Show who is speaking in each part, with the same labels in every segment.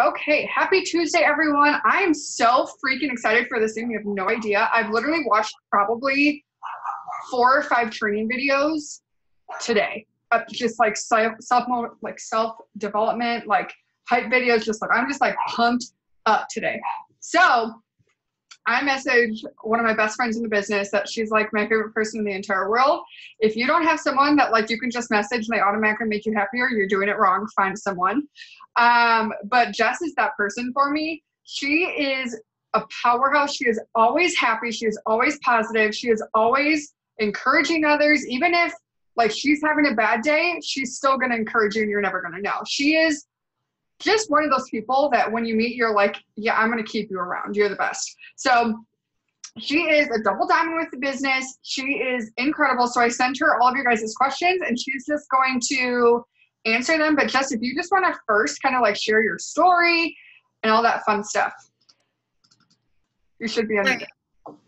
Speaker 1: Okay, happy Tuesday, everyone. I am so freaking excited for this thing. You have no idea. I've literally watched probably 4 or 5 training videos today. Just like self development, like hype videos. I'm just like pumped up today. So I messaged one of my best friends in the business that she's like my favorite person in the entire world. If you don't have someone that like you can just message and they automatically make you happier, you're doing it wrong. Find someone. But Jess is that person for me. She is a powerhouse. She is always happy. She is always positive. She is always encouraging others. Even if like she's having a bad day, she's still going to encourage you and you're never going to know. She is just one of those people that when you meet, you're like, yeah, I'm going to keep you around. You're the best. So she is a double diamond with the business. She is incredible. So I sent her all of your guys' questions and she's just going to answer them. But Jess, if you just want to first kind of like share your story and all that fun stuff, you should be on it.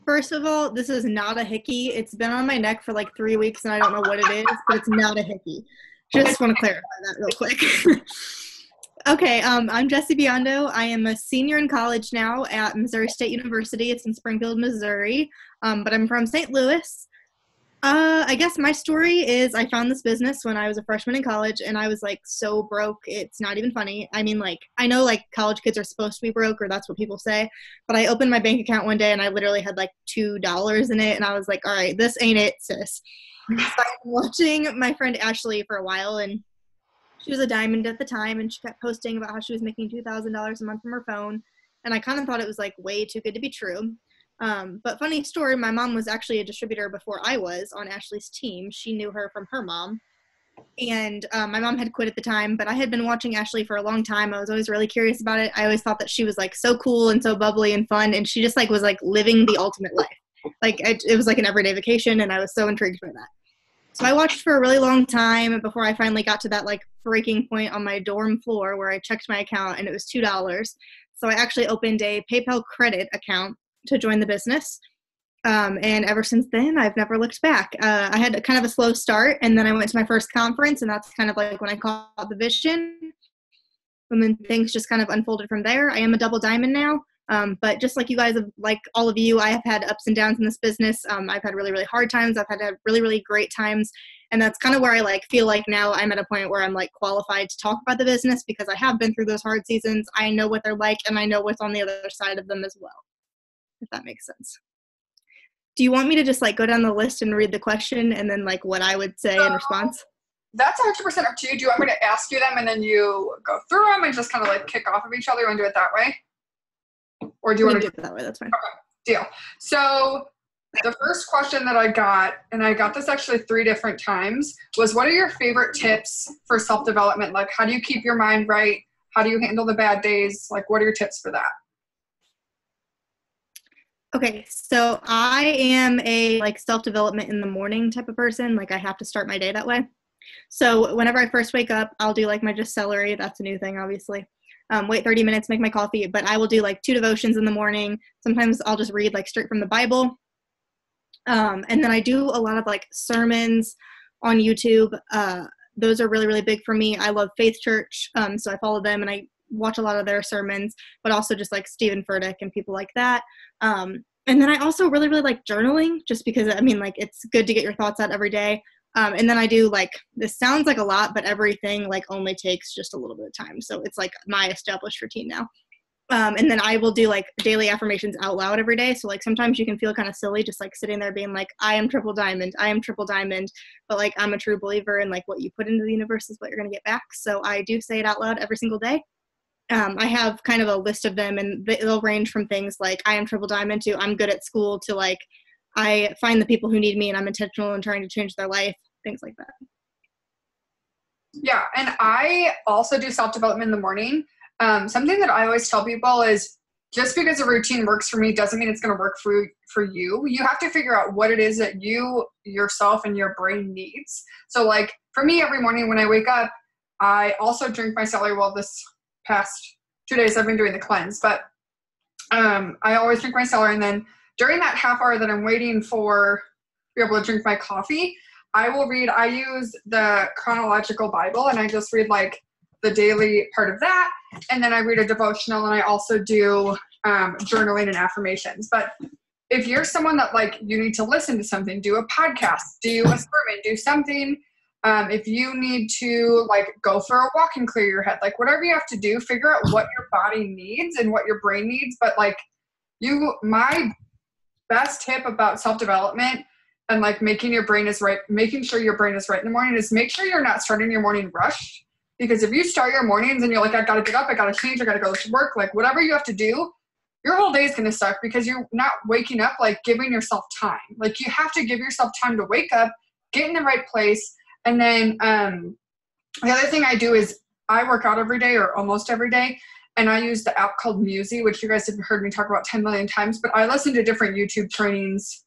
Speaker 2: First of all, this is not a hickey. It's been on my neck for like 3 weeks and I don't know what it is, but it's not a hickey. Just want to clarify that real quick. Okay, I'm Jessie Biondo. I am a senior in college now at Missouri State University. It's in Springfield, Missouri, but I'm from St. Louis. I guess my story is I found this business when I was a freshman in college, and I was, like, so broke, it's not even funny. I mean, like, I know, like, college kids are supposed to be broke, or that's what people say, but I opened my bank account one day, and I literally had, like, $2 in it, and I was like, all right, this ain't it, sis. So I've been watching my friend Ashley for a while, and she was a diamond at the time, and she kept posting about how she was making $2,000 a month from her phone, and I kind of thought it was, like, way too good to be true. But funny story, my mom was actually a distributor before I was on Ashley's team. She knew her from her mom, and my mom had quit at the time, but I had been watching Ashley for a long time. I was always really curious about it. I always thought that she was, like, so cool and so bubbly and fun, and she just, like, was, like, living the ultimate life. Like, it was, like, an everyday vacation, and I was so intrigued by that. So I watched for a really long time before I finally got to that, like, breaking point on my dorm floor where I checked my account, and it was $2. So I actually opened a PayPal credit account to join the business. And ever since then, I've never looked back. I had kind of a slow start, and then I went to my first conference, and that's kind of like when I caught the vision. And then things just kind of unfolded from there. I am a double diamond now. But just like you guys, like all of you, I have had ups and downs in this business. I've had really, really hard times. I've had really, really great times. And that's kind of where I like feel like now I'm at a point where I'm like qualified to talk about the business because I have been through those hard seasons. I know what they're like, and I know what's on the other side of them as well, if that makes sense. Do you want me to just like go down the list and read the question and then like what I would say in response?
Speaker 1: That's 100% up to you. Do you want me to ask you them and then you go through them and just kind of like kick off of each other? You want to do it that way? Or do you want to
Speaker 2: do it that way? That's fine.
Speaker 1: Okay, deal. So the first question that I got, and I got this actually 3 different times, was what are your favorite tips for self-development? Like, how do you keep your mind right? How do you handle the bad days? Like, what are your tips for that?
Speaker 2: Okay, so I am a like self-development in the morning type of person. Like I have to start my day that way. So whenever I first wake up, I'll do like my just celery. That's a new thing, obviously. Wait 30 minutes, make my coffee, but I will do like 2 devotions in the morning. Sometimes I'll just read like straight from the Bible. And then I do a lot of like sermons on YouTube. Those are really, really big for me. I love Faith Church. So I follow them and I watch a lot of their sermons, but also just like Stephen Furtick and people like that. And then I also really, really like journaling just because, I mean, like it's good to get your thoughts out every day. And then I do like, this sounds like a lot, but everything like only takes just a little bit of time. So it's like my established routine now. And then I will do like daily affirmations out loud every day. So like sometimes you can feel kind of silly just like sitting there being like, I am triple diamond, I am triple diamond. But like I'm a true believer in like what you put into the universe is what you're going to get back. So I do say it out loud every single day. I have kind of a list of them and they'll range from things like I am triple diamond to I'm good at school to like I find the people who need me and I'm intentional in trying to change their life, things like that.
Speaker 1: Yeah, and I also do self-development in the morning. Something that I always tell people is just because a routine works for me doesn't mean it's going to work for you. You have to figure out what it is that you, yourself, and your brain needs. So like for me, every morning when I wake up, I also drink my celery. Well, this past 2 days I've been doing the cleanse, but I always drink my celery, and then during that half hour that I'm waiting for to be able to drink my coffee, I use the chronological Bible, and I just read like the daily part of that. And then I read a devotional, and I also do journaling and affirmations. But if you're someone that like you need to listen to something, do a podcast, do a sermon, do something. If you need to like go for a walk and clear your head, like whatever you have to do, figure out what your body needs and what your brain needs. But like my best tip about self-development and like making sure your brain is right in the morning is make sure you're not starting your morning rushed. Because if you start your mornings and you're like, I gotta get up, I gotta change, I gotta go to work, like whatever you have to do, your whole day is going to suck because you're not waking up, like giving yourself time. Like you have to give yourself time to wake up, get in the right place. And then the other thing I do is I work out every day or almost every day. And I use the app called Musi, which you guys have heard me talk about 10 million times, but I listen to different YouTube trainings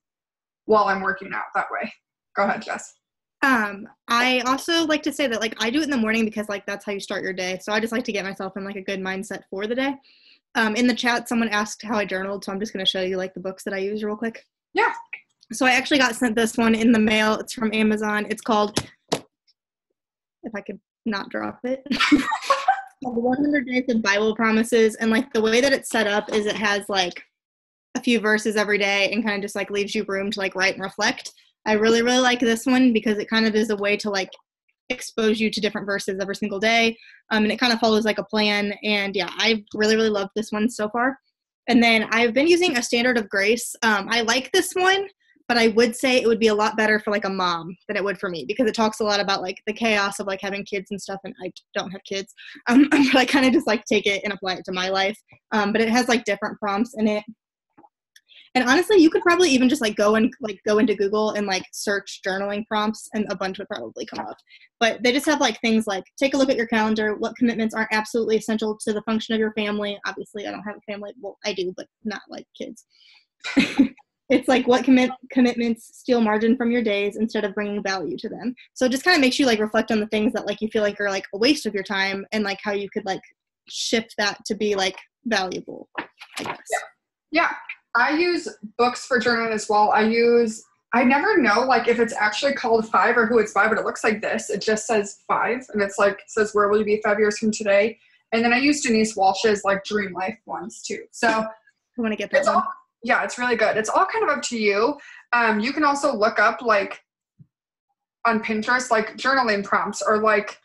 Speaker 1: while I'm working out that way. Go ahead, Jess.
Speaker 2: I also like to say that like I do it in the morning because like that's how you start your day. So I just like to get myself in like a good mindset for the day. In the chat, someone asked how I journaled, so I'm just going to show you like the books that I use real quick.
Speaker 1: Yeah.
Speaker 2: So I actually got sent this one in the mail. It's from Amazon. It's called, if I could not drop it, 100 Days of Bible Promises. And like the way that it's set up is it has like a few verses every day and kind of just like leaves you room to like write and reflect. I really, really like this one because it kind of is a way to like expose you to different verses every single day. And it kind of follows like a plan. And yeah, I really, really love this one so far. And then I've been using A Standard of Grace. I like this one, but I would say it would be a lot better for like a mom than it would for me because it talks a lot about like the chaos of like having kids and stuff. And I don't have kids, but I kind of just like take it and apply it to my life. But it has like different prompts in it. And honestly, you could probably even just like go into Google and like search journaling prompts and a bunch would probably come up. But they just have like things like take a look at your calendar, what commitments aren't absolutely essential to the function of your family. Obviously, I don't have a family. Well, I do, but not like kids. It's like what commitments steal margin from your days instead of bringing value to them. So it just kind of makes you like reflect on the things that like you feel like are like a waste of your time and like how you could like shift that to be like valuable, I guess.
Speaker 1: Yeah. I use books for journaling as well. I never know like if it's actually called 5 or who it's by, but it looks like this. It just says 5 and it's like, it says, where will you be 5 years from today? And then I use Denise Walsh's like Dream Life ones too. So
Speaker 2: I want to get that one.
Speaker 1: Yeah, it's really good. It's all kind of up to you. You can also look up like on Pinterest, like journaling prompts or like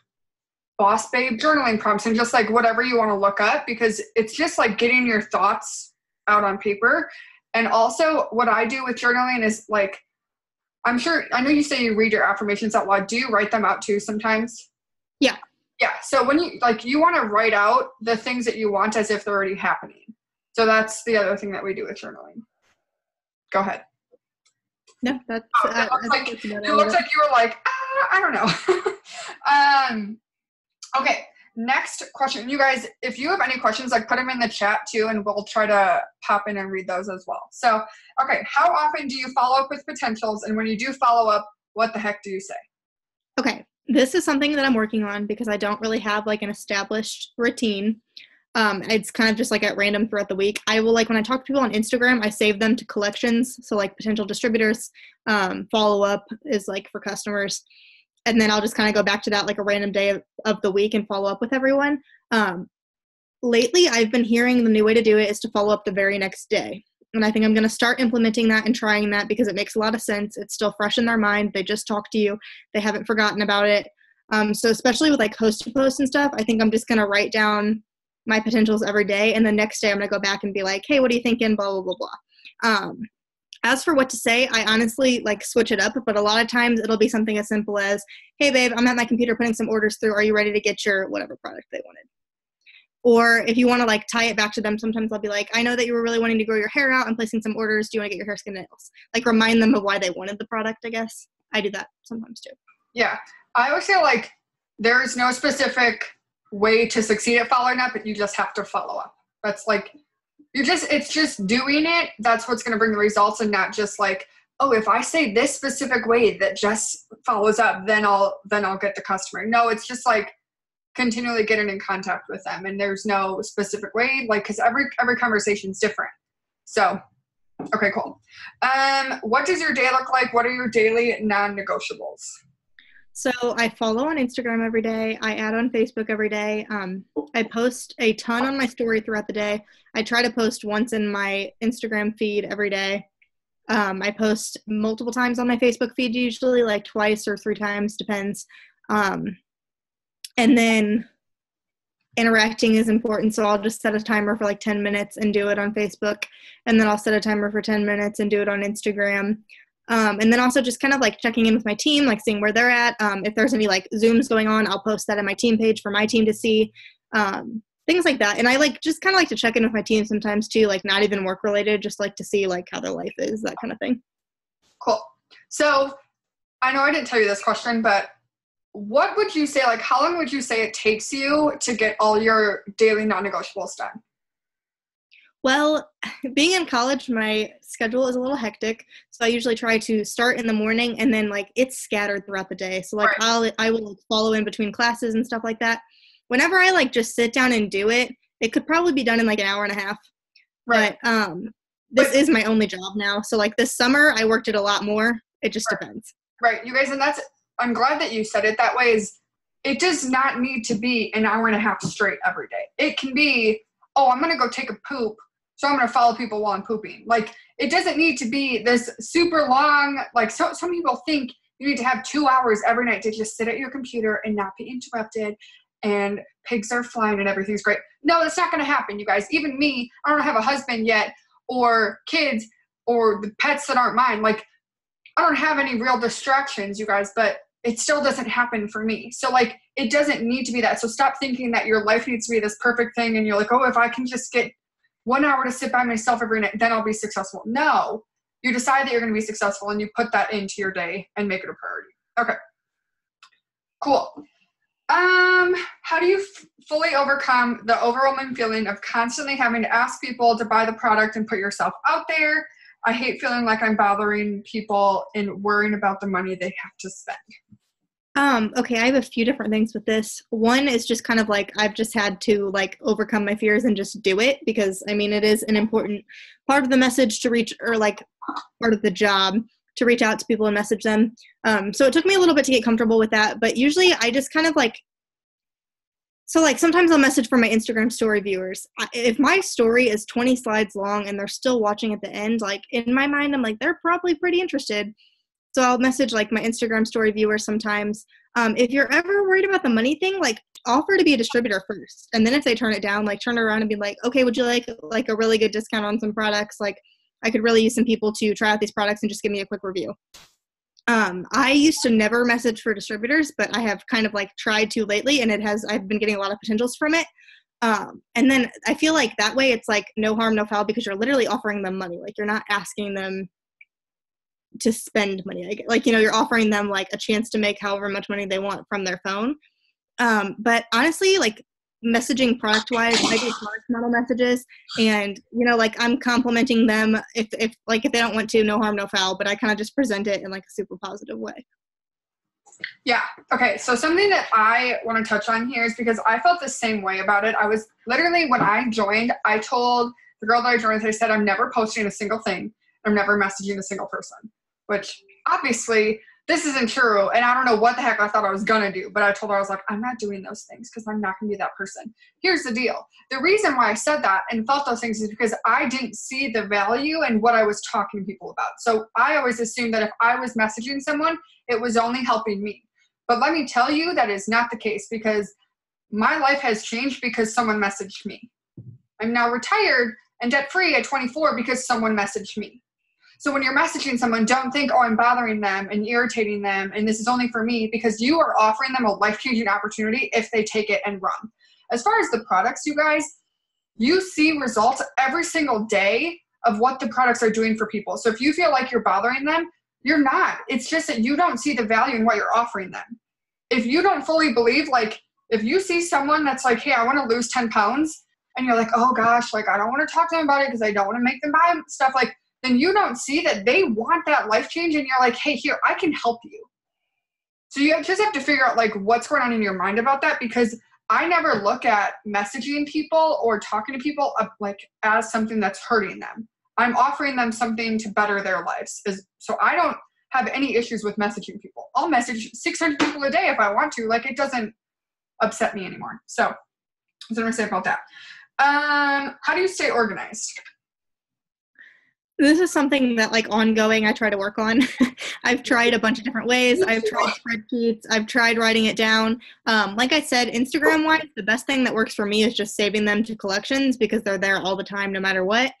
Speaker 1: boss babe journaling prompts and just like whatever you want to look up because it's just like getting your thoughts out on paper. And also what I do with journaling is like, I know you say you read your affirmations out loud. Do you write them out too sometimes?
Speaker 2: Yeah.
Speaker 1: Yeah. So when you want to write out the things that you want as if they're already happening. So that's the other thing that we do with journaling. Go ahead.
Speaker 2: No, that's
Speaker 1: it looks like you were like, I don't know. Okay. Next question. You guys, if you have any questions, like put them in the chat too, and we'll try to pop in and read those as well. So, okay. How often do you follow up with potentials? And when you do follow up, what the heck do you say?
Speaker 2: Okay. This is something that I'm working on because I don't really have like an established routine. It's kind of just like at random throughout the week. I will like when I talk to people on Instagram, I save them to collections. So like potential distributors, follow up is like for customers. And then I'll just kind of go back to that like a random day of the week and follow up with everyone. Lately, I've been hearing the new way to do it is to follow up the very next day. And I think I'm going to start implementing that and trying that because it makes a lot of sense. It's still fresh in their mind. They just talked to you. They haven't forgotten about it. So especially with like host posts and stuff, I think I'm just going to write down my potentials every day. And the next day I'm going to go back and be like, hey, what are you thinking? Blah, blah, blah, blah. As for what to say, I honestly like switch it up, but a lot of times it'll be something as simple as, hey babe, I'm at my computer putting some orders through. Are you ready to get your whatever product they wanted? Or if you want to like tie it back to them, sometimes I'll be like, I know that you were really wanting to grow your hair out and placing some orders. Do you want to get your hair, skin, and nails? Like remind them of why they wanted the product, I guess. I do that sometimes too.
Speaker 1: Yeah. I always feel like there's no specific way to succeed at following up, but you just have to follow up. That's like, it's just doing it. That's what's going to bring the results and not just like, oh, if I say this specific way that just follows up, then I'll get the customer. No, it's just like continually getting in contact with them. And there's no specific way, like, cause every conversation is different. So, okay, cool. What does your day look like? What are your daily non-negotiables?
Speaker 2: So I follow on Instagram every day. I add on Facebook every day. I post a ton on my story throughout the day. I try to post once in my Instagram feed every day. I post multiple times on my Facebook feed, usually like twice or 3 times, depends. And then interacting is important, so I'll just set a timer for like 10 minutes and do it on Facebook, and then I'll set a timer for 10 minutes and do it on Instagram. And then also just kind of like checking in with my team, like seeing where they're at. If there's any like Zooms going on, I'll post that on my team page for my team to see. Things like that. And I like just kind of like to check in with my team sometimes too, like not even work related, just like to see like how their life is, that kind of thing.
Speaker 1: Cool. So I know I didn't tell you this question, but what would you say, like how long would you say it takes you to get all your daily non-negotiables done?
Speaker 2: Well, being in college, my schedule is a little hectic. So I usually try to start in the morning and then like it's scattered throughout the day. So like I will follow in between classes and stuff like that. Whenever I like just sit down and do it, it could probably be done in like an hour and a half. Right. But this is my only job now. So like this summer I worked it a lot more. It just depends.
Speaker 1: Right. You guys, and I'm glad that you said it that way. Is it does not need to be an hour and a half straight every day. It can be, oh, I'm going to go take a poop, so I'm going to follow people while I'm pooping. Like, it doesn't need to be this super long, like some people think you need to have 2 hours every night to just sit at your computer and not be interrupted and pigs are flying and everything's great. No, that's not going to happen, you guys. Even me, I don't have a husband yet or kids or the pets that aren't mine. Like, I don't have any real distractions, you guys, but it still doesn't happen for me. So like, it doesn't need to be that. So stop thinking that your life needs to be this perfect thing. And you're like, oh, if I can just get 1 hour to sit by myself every night, then I'll be successful. No, you decide that you're going to be successful and you put that into your day and make it a priority. Okay, cool. How do you fully overcome the overwhelming feeling of constantly having to ask people to buy the product and put yourself out there? I hate feeling like I'm bothering people and worrying about the money they have to spend.
Speaker 2: Okay, I have a few different things with this. One is just kind of like I've just had to like overcome my fears and just do it because I mean it is an important part of the message to reach, or like part of the job to reach out to people and message them. So it took me a little bit to get comfortable with that, but usually I just kind of like, so like sometimes I'll message for my Instagram story viewers. If my story is 20 slides long and they're still watching at the end, like in my mind, I'm like, they're probably pretty interested. So I'll message like my Instagram story viewers sometimes. If you're ever worried about the money thing, like offer to be a distributor first. And then if they turn it down, like turn it around and be like, okay, would you like a really good discount on some products? Like I could really use some people to try out these products and just give me a quick review. I used to never message for distributors, but I have kind of like tried to lately and I've been getting a lot of potentials from it. And then I feel like that way it's like no harm, no foul because you're literally offering them money. Like you're not asking them to spend money. Like, you know, you're offering them like a chance to make however much money they want from their phone. But honestly, like messaging product wise, I do product model messages and, you know, like I'm complimenting them if they don't want to, no harm, no foul, but I kind of just present it in like a super positive way.
Speaker 1: Yeah. Okay. So something that I want to touch on here is because I felt the same way about it. I was literally, when I joined, I told the girl that I joined with, I said, I'm never posting a single thing. I'm never messaging a single person, which obviously this isn't true. And I don't know what the heck I thought I was going to do, but I told her, I was like, I'm not doing those things because I'm not going to be that person. Here's the deal. The reason why I said that and felt those things is because I didn't see the value in what I was talking to people about. So I always assumed that if I was messaging someone, it was only helping me. But let me tell you, that is not the case because my life has changed because someone messaged me. I'm now retired and debt-free at 24 because someone messaged me. So when you're messaging someone, don't think, oh, I'm bothering them and irritating them and this is only for me, because you are offering them a life-changing opportunity if they take it and run. As far as the products, you guys, you see results every single day of what the products are doing for people. So if you feel like you're bothering them, you're not. It's just that you don't see the value in what you're offering them. If you don't fully believe, like if you see someone that's like, hey, I want to lose 10 pounds and you're like, oh gosh, like I don't want to talk to them about it because I don't want to make them buy stuff, like then you don't see that they want that life change and you're like, hey, here, I can help you. So you just have to figure out like what's going on in your mind about that, because I never look at messaging people or talking to people like as something that's hurting them. I'm offering them something to better their lives. So I don't have any issues with messaging people. I'll message 600 people a day if I want to. Like, it doesn't upset me anymore. So that's what I'm going to say about that. How do you stay organized?
Speaker 2: This is something that, like, ongoing I try to work on. I've tried a bunch of different ways. I've tried spreadsheets. I've tried writing it down. Like I said, Instagram-wise, the best thing that works for me is just saving them to collections because they're there all the time no matter what.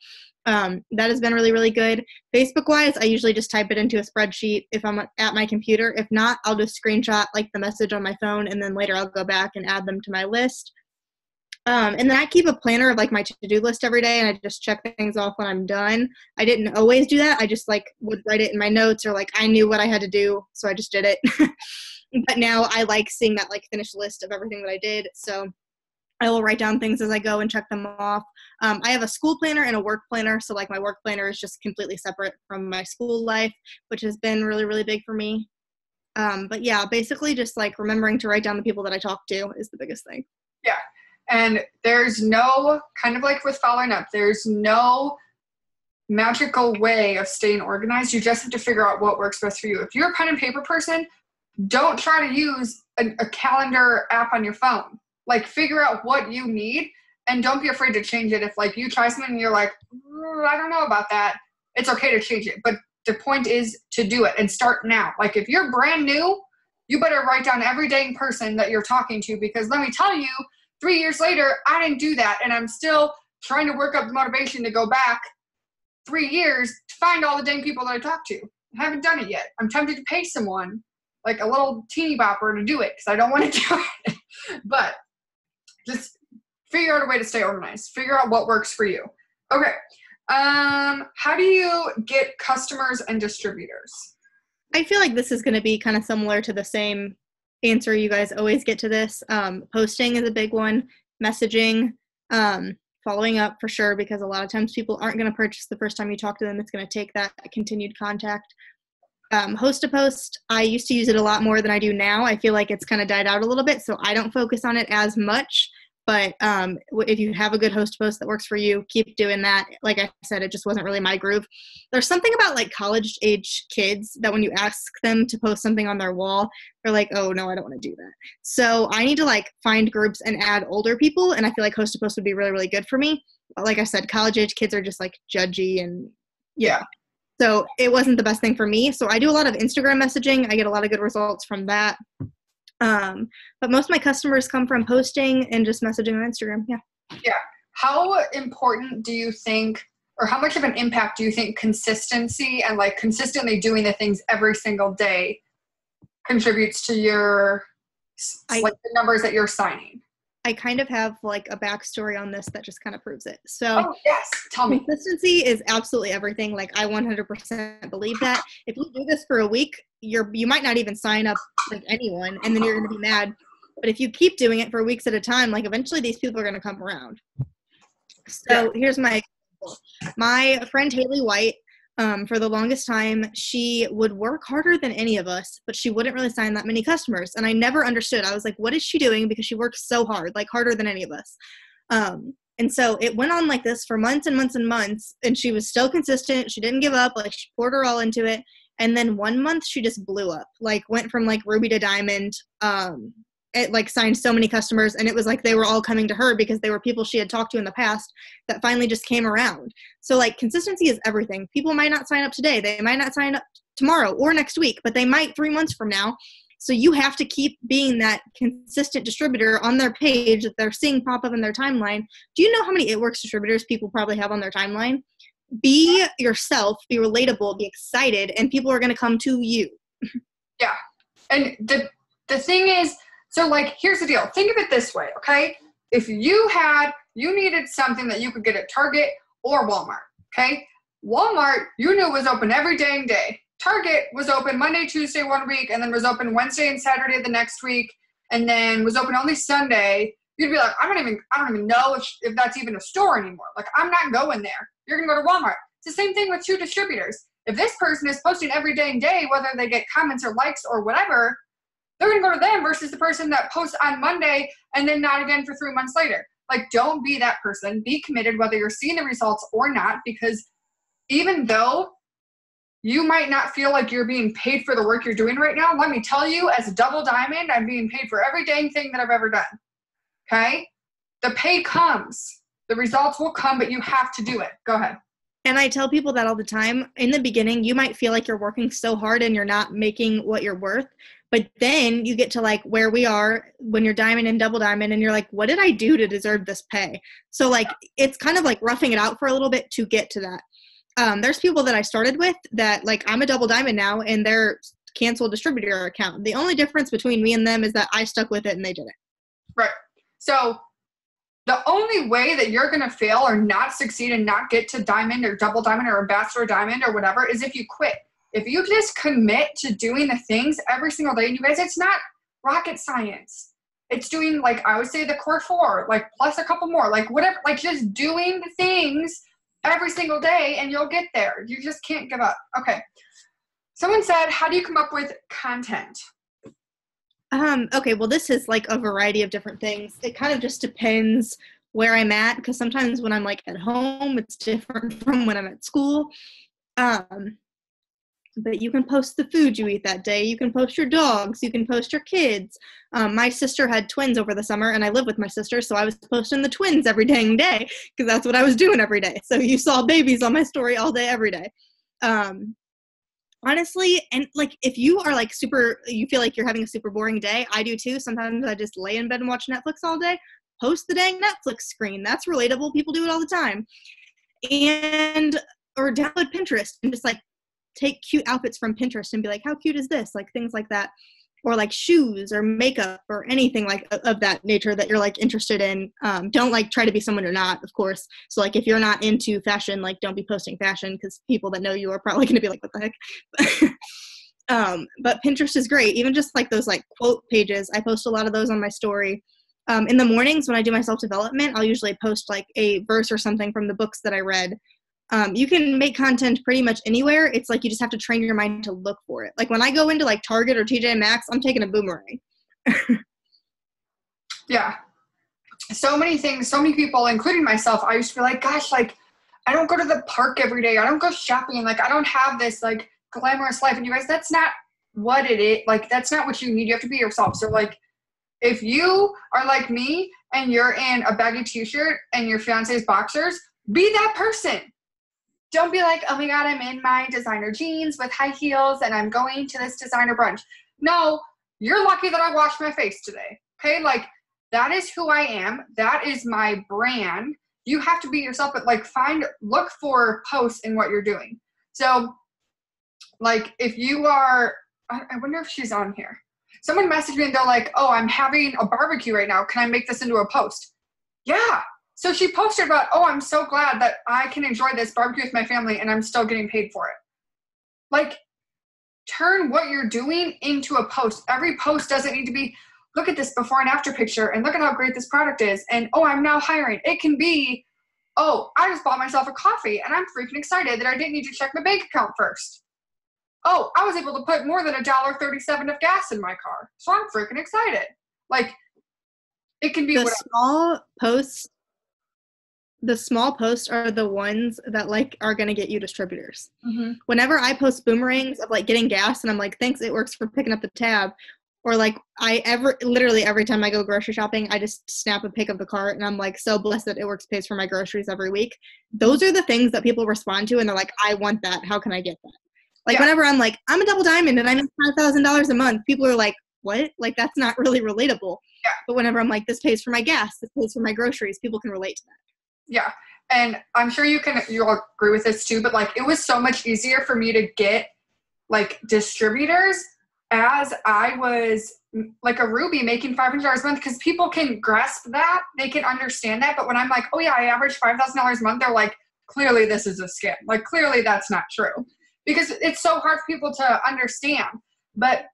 Speaker 2: That has been really, really good. Facebook-wise, I usually just type it into a spreadsheet if I'm at my computer. If not, I'll just screenshot, like, the message on my phone, and then later I'll go back and add them to my list. And then I keep a planner of, like, my to-do list every day, and I just check things off when I'm done. I didn't always do that. I just, like, would write it in my notes, or, like, I knew what I had to do, so I just did it. But now I like seeing that, like, finished list of everything that I did, so I will write down things as I go and check them off. I have a school planner and a work planner, so, like, my work planner is just completely separate from my school life, which has been really, really big for me. But yeah, basically just, like, remembering to write down the people that I talk to is the biggest thing.
Speaker 1: Yeah. And there's no, kind of like with following up, there's no magical way of staying organized. You just have to figure out what works best for you. If you're a pen and paper person, don't try to use a calendar app on your phone. Like, figure out what you need, and don't be afraid to change it. If, like, you try something and you're like, I don't know about that, it's okay to change it. But the point is to do it and start now. Like, if you're brand new, you better write down every dang person that you're talking to, because let me tell you, 3 years later, I didn't do that, and I'm still trying to work up the motivation to go back 3 years to find all the dang people that I talked to. I haven't done it yet. I'm tempted to pay someone, like a little teeny bopper, to do it because I don't want to do it. But just figure out a way to stay organized. Figure out what works for you. Okay. How do you get customers and distributors?
Speaker 2: I feel like this is going to be kind of similar to the same answer you guys always get to this. Posting is a big one. Messaging, following up for sure, because a lot of times people aren't going to purchase the first time you talk to them. It's going to take that continued contact. Host to post, I used to use it a lot more than I do now. I feel like it's kind of died out a little bit, so I don't focus on it as much. But if you have a good host to post that works for you, keep doing that. Like I said, it just wasn't really my groove. There's something about, like, college age kids that when you ask them to post something on their wall, they're like, oh no, I don't want to do that. So I need to, like, find groups and add older people, and I feel like host to post would be really, really good for me. But like I said, college age kids are just, like, judgy, and yeah. So it wasn't the best thing for me. So I do a lot of Instagram messaging. I get a lot of good results from that. But most of my customers come from posting and just messaging on Instagram. Yeah.
Speaker 1: Yeah. How important do you think, or how much of an impact do you think consistency and, like, consistently doing the things every single day contributes to your, like, the numbers that you're signing?
Speaker 2: I kind of have, like, a backstory on this that just kind of proves it. So,
Speaker 1: oh, yes, tell me.
Speaker 2: Consistency is absolutely everything. Like, I 100% believe that. If you do this for a week, you might not even sign up, like, anyone, and then you're going to be mad. But if you keep doing it for weeks at a time, like, eventually these people are going to come around. So here's my example. My friend Haley White, for the longest time, she would work harder than any of us, but she wouldn't really sign that many customers. And I never understood. I was like, what is she doing? Because she works so hard, like, harder than any of us. And so it went on like this for months and months and months, and she was still consistent. She didn't give up. Like, she poured her all into it. And then one month she just blew up, like, went from, like, ruby to diamond. It, like, signed so many customers, and it was like they were all coming to her because they were people she had talked to in the past that finally just came around. So, like, consistency is everything. People might not sign up today. They might not sign up tomorrow or next week, but they might 3 months from now. So you have to keep being that consistent distributor on their page that they're seeing pop up in their timeline. Do you know how many It Works distributors people probably have on their timeline? Be yourself, be relatable, be excited, and people are going to come to you.
Speaker 1: Yeah. And the thing is, so, like, here's the deal. Think of it this way, okay? If you needed something that you could get at Target or Walmart, okay? Walmart, you knew was open every dang day. Target was open Monday, Tuesday one week, and then was open Wednesday and Saturday the next week, and then was open only Sunday. You'd be like, I don't even know if that's even a store anymore. Like, I'm not going there. You're going to go to Walmart. It's the same thing with two distributors. If this person is posting every dang day, whether they get comments or likes or whatever, they're going to go to them versus the person that posts on Monday and then not again for 3 months later. Like, don't be that person. Be committed whether you're seeing the results or not, because even though you might not feel like you're being paid for the work you're doing right now. Let me tell you, as a double diamond, I'm being paid for every dang thing that I've ever done. Okay? The pay comes. The results will come, but you have to do it. Go ahead.
Speaker 2: And I tell people that all the time. In the beginning, you might feel like you're working so hard and you're not making what you're worth. But then you get to like where we are when you're diamond and double diamond and you're like, what did I do to deserve this pay? So like, it's kind of like roughing it out for a little bit to get to that. There's people that I started with that like, I'm a double diamond now and they're canceled distributor account. The only difference between me and them is that I stuck with it and they didn't.
Speaker 1: Right. So the only way that you're going to fail or not succeed and not get to diamond or double diamond or ambassador diamond or whatever is if you quit. If you just commit to doing the things every single day, and you guys, it's not rocket science. It's doing, like, I would say the core 4, like, plus a couple more, like, whatever, like, just doing the things every single day and you'll get there. You just can't give up. Okay. Someone said, how do you come up with content?
Speaker 2: Okay, well, this is like a variety of different things. It kind of just depends where I'm at, because sometimes when I'm like at home, it's different from when I'm at school. But you can post the food you eat that day. You can post your dogs. You can post your kids. My sister had twins over the summer, and I live with my sister, so I was posting the twins every dang day because that's what I was doing every day. So you saw babies on my story all day, every day. Honestly, and like if you are like you feel like you're having a super boring day, I do too. Sometimes I just lay in bed and watch Netflix all day. Post the dang Netflix screen. That's relatable. People do it all the time. Or download Pinterest and just like take cute outfits from Pinterest and be like, how cute is this? Like things like that. Or like shoes or makeup or anything like of that nature that you're like interested in. Don't like try to be someone you're not, of course. So like if you're not into fashion, like don't be posting fashion because people that know you are probably going to be like, what the heck? But Pinterest is great. Even just like those like quote pages. I post a lot of those on my story. In the mornings when I do my self-development, I'll usually post like a verse or something from the books that I read. You can make content pretty much anywhere. It's like you just have to train your mind to look for it. Like when I go into like Target or TJ Maxx, I'm taking a boomerang.
Speaker 1: Yeah. So many things, so many people, including myself, I used to be like, gosh, like I don't go to the park every day. I don't go shopping. Like I don't have this like glamorous life. And you guys, that's not what it is. Like that's not what you need. You have to be yourself. So like if you are like me and you're in a baggy t-shirt and your fiance's boxers, be that person. Don't be like, oh my God, I'm in my designer jeans with high heels and I'm going to this designer brunch. No, you're lucky that I washed my face today. Okay. Like that is who I am. That is my brand. You have to be yourself, but like look for posts in what you're doing. So like if you are, I wonder if she's on here. Someone messaged me and they're like, oh, I'm having a barbecue right now. Can I make this into a post? Yeah. So she posted about, oh, I'm so glad that I can enjoy this barbecue with my family and I'm still getting paid for it. Like, turn what you're doing into a post. Every post doesn't need to be, look at this before and after picture and look at how great this product is. And, oh, I'm now hiring. It can be, oh, I just bought myself a coffee and I'm freaking excited that I didn't need to check my bank account first. Oh, I was able to put more than $1.37 of gas in my car. So I'm freaking excited. Like, it can be
Speaker 2: the small posts are the ones that like are going to get you distributors. Mm-hmm. Whenever I post boomerangs of like getting gas and I'm like, thanks, it works for picking up the tab. Or like literally every time I go grocery shopping, I just snap a pic of the cart and I'm like so blessed that it works pays for my groceries every week. Those are the things that people respond to and they're like, I want that. How can I get that? Like whenever I'm like, I'm a double diamond and I make $5,000 a month, people are like, what? Like that's not really relatable. Yeah. But whenever I'm like, this pays for my gas, this pays for my groceries, people can relate to that.
Speaker 1: Yeah. And I'm sure you'll agree with this too, but like it was so much easier for me to get like distributors as I was like a Ruby making $500 a month because people can grasp that. They can understand that. But when I'm like, oh yeah, I average $5,000 a month, they're like, clearly this is a scam. Like clearly that's not true because it's so hard for people to understand. But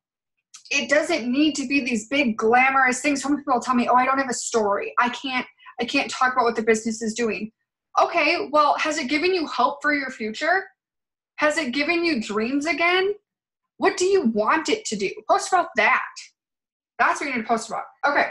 Speaker 1: it doesn't need to be these big glamorous things. Some people tell me, oh, I don't have a story. I can't talk about what the business is doing. Okay, well, has it given you hope for your future? Has it given you dreams again? What do you want it to do? Post about that. That's what you need to post about. Okay.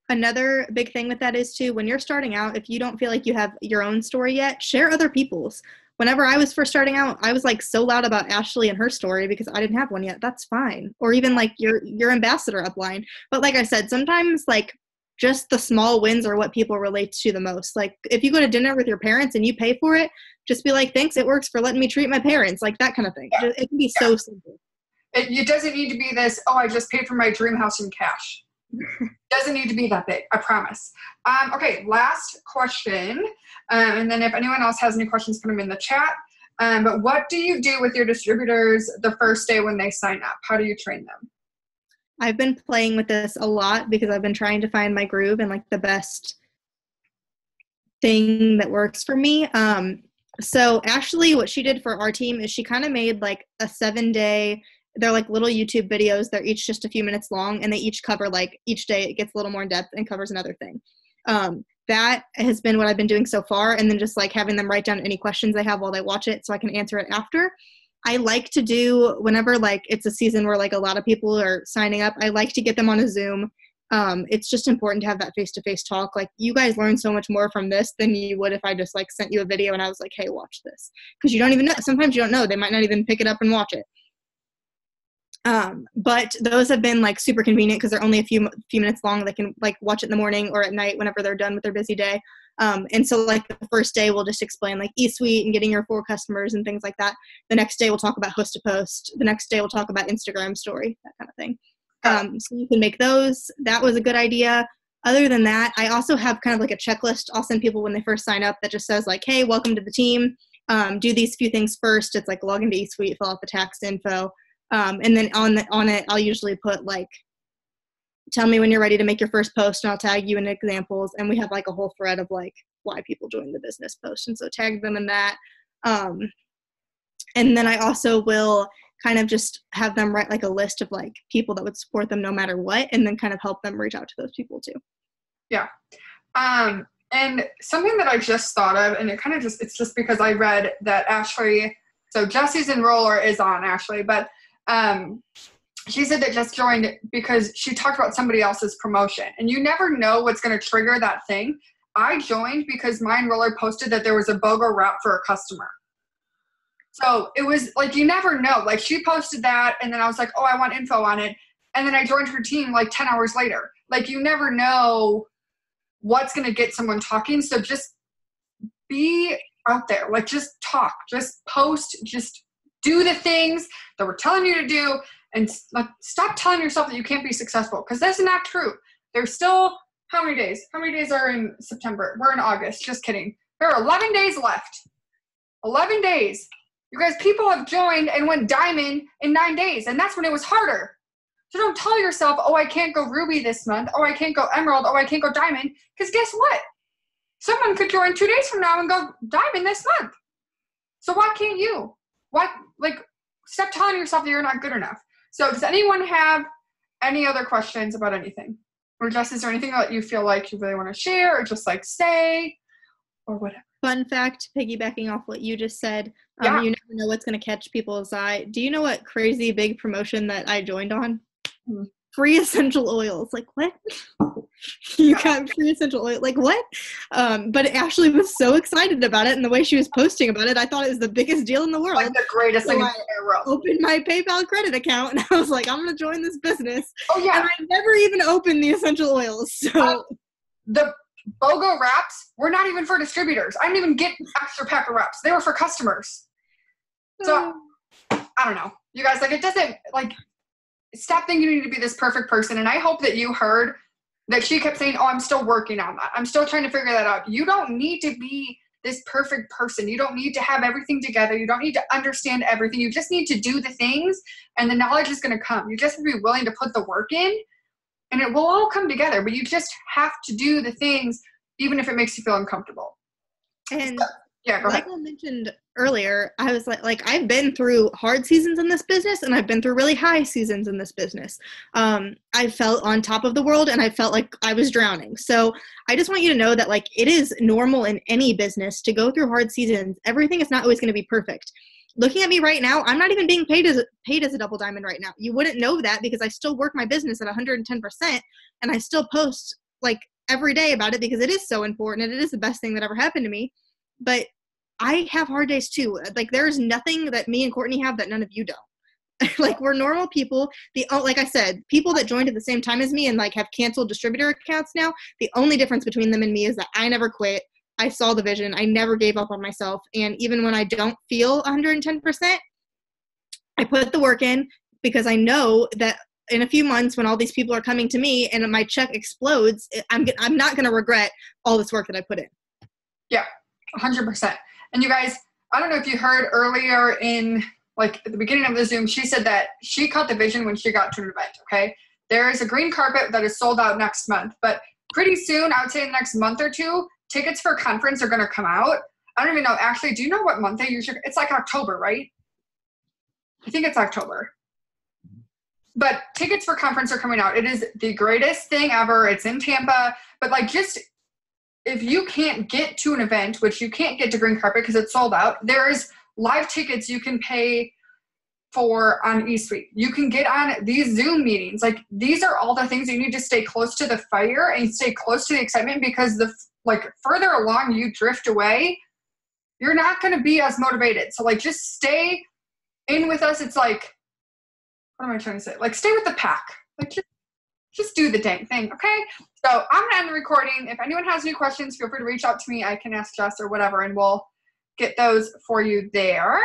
Speaker 2: Another big thing with that is too, when you're starting out, if you don't feel like you have your own story yet, share other people's. whenever I was first starting out, I was like so loud about Ashley and her story because I didn't have one yet. That's fine. Or even like your ambassador upline. But like I said, sometimes like just the small wins are what people relate to the most. Like if you go to dinner with your parents and you pay for it, just be like, thanks, it works for letting me treat my parents, like that kind of thing.
Speaker 1: Yeah.
Speaker 2: It can be so simple.
Speaker 1: It doesn't need to be this, oh, I just paid for my dream house in cash. Doesn't need to be that big, I promise. Okay, last question. And then if anyone else has any questions, put them in the chat. But what do you do with your distributors the first day when they sign up? How do you train them?
Speaker 2: I've been playing with this a lot because I've been trying to find my groove and like the best thing that works for me. So Ashley, what she did for our team is she kind of made like a 7-day, they're like little YouTube videos. They're each just a few minutes long, and they each cover like each day it gets a little more in depth and covers another thing. That has been what I've been doing so far, and then just like having them write down any questions they have while they watch it so I can answer it after. I like to do whenever like it's a season where like a lot of people are signing up, I like to get them on a Zoom. It's just important to have that face-to-face talk. Like you guys learn so much more from this than you would if I just like sent you a video and I was like, hey, watch this. Because you don't even know. Sometimes you don't know. They might not even pick it up and watch it. But those have been like super convenient because they're only a few minutes long. They can like watch it in the morning or at night whenever they're done with their busy day. And so like the first day we'll just explain like eSuite and getting your 4 customers and things like that. The next day we'll talk about host to post. The next day we'll talk about Instagram story, that kind of thing. So you can make those. That was a good idea. Other than that, I also have kind of like a checklist I'll send people when they first sign up that just says like, hey, welcome to the team. Do these few things first. It's like log into eSuite, fill out the tax info. And then on it, I'll usually put like, tell me when you're ready to make your first post and I'll tag you in examples. And we have like a whole thread of like why people join the business post. And so tag them in that. And then I also will kind of just have them write like a list of like people that would support them no matter what, and then kind of help them reach out to those people too.
Speaker 1: Yeah. And something that I just thought of, and it kind of just, it's just because I read that Ashley, so Jesse's enroller is on Ashley, but she said that Jess joined because she talked about somebody else's promotion, and you never know what's going to trigger that thing. I joined because my enroller posted that there was a BOGO wrap for a customer. So it was like, you never know. Like she posted that, and then I was like, oh, I want info on it. And then I joined her team like 10 hours later. Like you never know what's going to get someone talking. So just be out there. Like just talk, just post, just do the things that we're telling you to do, and like, stop telling yourself that you can't be successful, because that's not true. There's still, how many days? How many days are in September? We're in August. Just kidding. There are 11 days left. 11 days. You guys, people have joined and went diamond in 9 days, and that's when it was harder. So don't tell yourself, oh, I can't go ruby this month. Oh, I can't go emerald. Oh, I can't go diamond. Because guess what? Someone could join 2 days from now and go diamond this month. So why can't you? Why, like, stop telling yourself that you're not good enough. So does anyone have any other questions about anything? Or Jess, is there anything that you feel like you really want to share, or just like say, or whatever?
Speaker 2: Fun fact, piggybacking off what you just said,
Speaker 1: Yeah.
Speaker 2: You never know what's going to catch people's eye. Do you know what crazy big promotion that I joined on? Free essential oils. Like, what? You got free essential oil? Like, what? But Ashley was so excited about it, and the way she was posting about it, I thought it was the biggest deal in the world.
Speaker 1: Like the greatest thing in the world.
Speaker 2: Opened my PayPal credit account, and I was like, I'm going to join this business.
Speaker 1: Oh, yeah.
Speaker 2: And I never even opened the essential oils. So
Speaker 1: the BOGO wraps were not even for distributors. I didn't even get extra pack of wraps. They were for customers. So, I don't know. You guys, like, it doesn't, like, stop thinking you need to be this perfect person. And I hope that you heard that she kept saying, oh, I'm still working on that. I'm still trying to figure that out. You don't need to be this perfect person. You don't need to have everything together. You don't need to understand everything. You just need to do the things, and the knowledge is going to come. You just have to be willing to put the work in, and it will all come together. But you just have to do the things, even if it makes you feel uncomfortable.
Speaker 2: And
Speaker 1: so, yeah, go ahead.
Speaker 2: Like I mentioned earlier, I was like I've been through hard seasons in this business, and I've been through really high seasons in this business. I felt on top of the world, and I felt like I was drowning. So I just want you to know that like it is normal in any business to go through hard seasons. Everything is not always going to be perfect. Looking at me right now, I'm not even being paid as a double diamond right now. You wouldn't know that because I still work my business at 110%, and I still post like every day about it because it is so important, and it is the best thing that ever happened to me. But I have hard days too. Like, there's nothing that me and Courtney have that none of you don't. Like, we're normal people. Like I said, people that joined at the same time as me and like have canceled distributor accounts now, the only difference between them and me is that I never quit. I saw the vision. I never gave up on myself. And even when I don't feel 110%, I put the work in, because I know that in a few months when all these people are coming to me and my check explodes, I'm not going to regret all this work that I put in.
Speaker 1: Yeah, 100%. And you guys, I don't know if you heard earlier in like at the beginning of the Zoom, she said that she caught the vision when she got to an event, okay? There is a green carpet that is sold out next month, but pretty soon, I would say in the next month or two, tickets for conference are going to come out. I don't even know. Actually, do you know what month they usually, it's like October, right? I think it's October. But tickets for conference are coming out. It is the greatest thing ever. It's in Tampa. But like, just if you can't get to an event, which you can't get to green carpet because it's sold out, there's live tickets you can pay for on eSuite. You can get on these Zoom meetings. Like, these are all the things that you need to stay close to the fire and stay close to the excitement, because the like further along you drift away, you're not going to be as motivated. So like, just stay in with us. It's like, what am I trying to say? Like, stay with the pack. Like, just do the dang thing, okay? So I'm going to end the recording. If anyone has any questions, feel free to reach out to me. I can ask Jess or whatever, and we'll get those for you there.